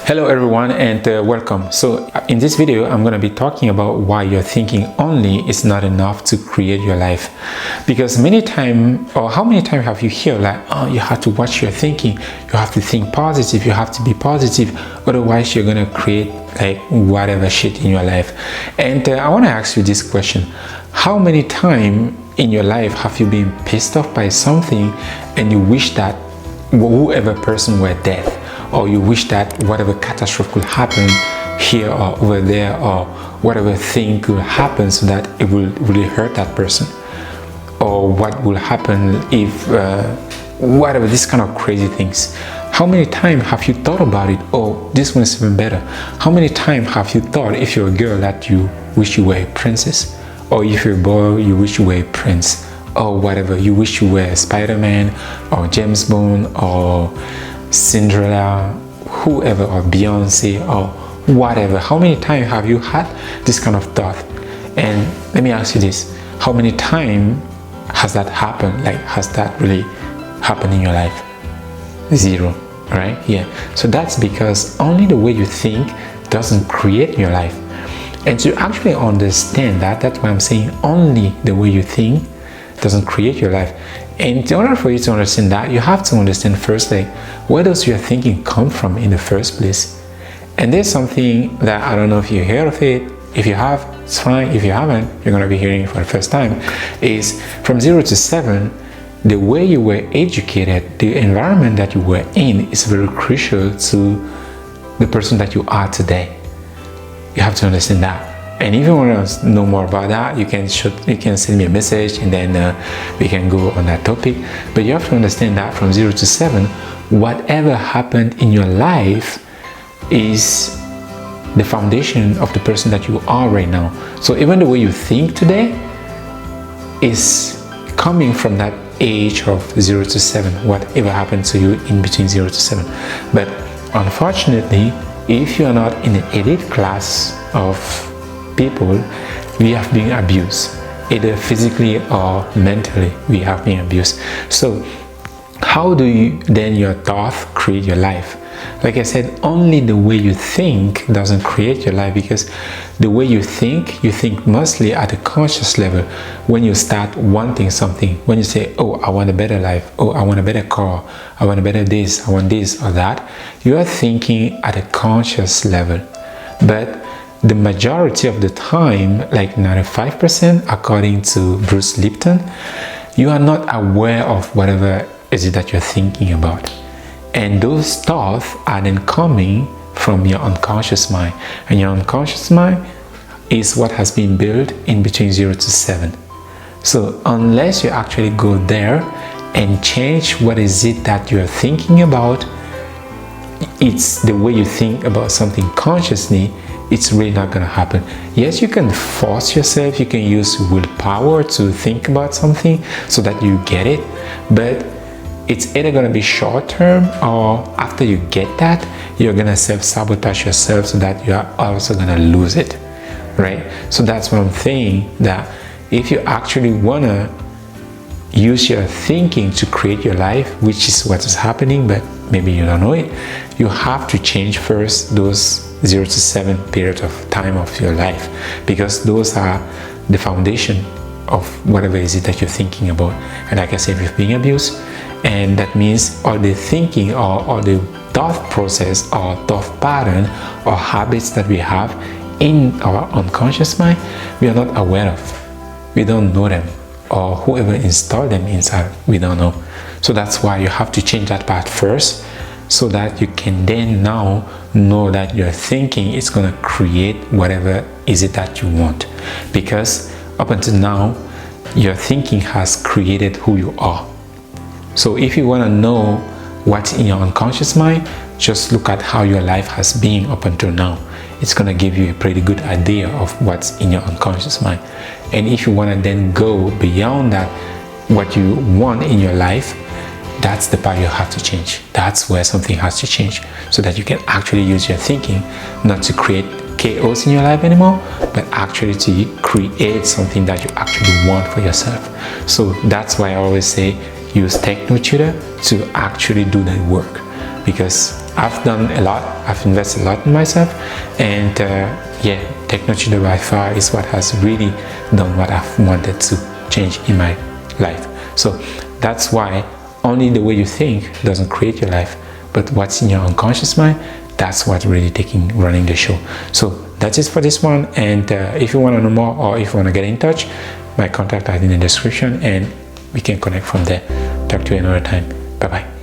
Hello everyone and welcome. So in this video I'm going to be talking about why your thinking only is not enough to create your life. Because how many times have you heard like, oh, you have to watch your thinking, you have to think positive, you have to be positive, otherwise you're going to create like whatever shit in your life. And I want to ask you this question: how many times in your life have you been pissed off by something and you wish that whoever person were dead? Or you wish that whatever catastrophe could happen here or over there, or whatever thing could happen so that it will really hurt that person? Or what will happen if whatever, this kind of crazy things. How many times have you thought about it? Oh, this one is even better. How many times have you thought, if you're a girl, that you wish you were a princess? Or if you're a boy, you wish you were a prince? Or whatever, you wish you were Spider-Man or James Bond or Cinderella, whoever, or Beyonce, or whatever. How many times have you had this kind of thought? And let me ask you this: how many times has that happened? Like, has that really happened in your life? Zero, right? Yeah. So that's because only the way you think doesn't create your life. And to actually understand that, that's why I'm saying only the way you think doesn't create your life. And in order for you to understand that, you have to understand first, like, where does your thinking come from in the first place? And there's something that I don't know if you heard of it. If you have, it's fine. If you haven't, you're going to be hearing it for the first time. Is from 0 to 7, the way you were educated, the environment that you were in, is very crucial to the person that you are today. You have to understand that. And if you want to know more about that, you can send me a message, and then we can go on that topic. But you have to understand that from 0 to 7, whatever happened in your life is the foundation of the person that you are right now. So even the way you think today is coming from that age of 0 to 7, whatever happened to you in between 0 to 7. But unfortunately, if you are not in the elite class of people, we have been abused, either physically or mentally. We have been abused. So how do you then your thought create your life? Like I said, only the way you think doesn't create your life, because the way you think mostly at a conscious level. When you start wanting something, when you say, oh, I want a better life, oh, I want a better car, I want a better this, I want this or that, you are thinking at a conscious level. But the majority of the time, like 95%, according to Bruce Lipton, you are not aware of whatever is it that you're thinking about. And those thoughts are then coming from your unconscious mind. And your unconscious mind is what has been built in between 0 to 7. So unless you actually go there and change what is it that you're thinking about, it's the way you think about something consciously, it's really not going to happen. Yes, you can force yourself, you can use willpower to think about something so that you get it, but it's either going to be short term, or after you get that, you're going to self-sabotage yourself so that you are also going to lose it, right? So that's what I'm saying, that if you actually want to use your thinking to create your life, which is what is happening, but maybe you don't know it, you have to change first those 0 to 7 period of time of your life, because those are the foundation of whatever is it that you're thinking about. And like I said, we've been abused, and that means all the thinking or all the thought process or thought pattern or habits that we have in our unconscious mind, we are not aware of. We don't know them, or whoever installed them inside, we don't know. So that's why you have to change that part first, so that you can then now know that your thinking is going to create whatever is it that you want. Because up until now, your thinking has created who you are. So if you want to know what's in your unconscious mind, just look at how your life has been up until now. It's going to give you a pretty good idea of what's in your unconscious mind. And if you want to then go beyond that, what you want in your life, that's the part you have to change. That's where something has to change, so that you can actually use your thinking not to create chaos in your life anymore, but actually to create something that you actually want for yourself. So that's why I always say use TechnoTutor to actually do that work, because I've done a lot. I've invested a lot in myself, and yeah, TechnoTutor by far is what has really done what I've wanted to change in my life. So that's why only the way you think doesn't create your life, but what's in your unconscious mind, that's what really running the show. So that's it for this one. And if you want to know more, or if you want to get in touch, my contact is in the description, and we can connect from there. Talk to you another time. Bye bye.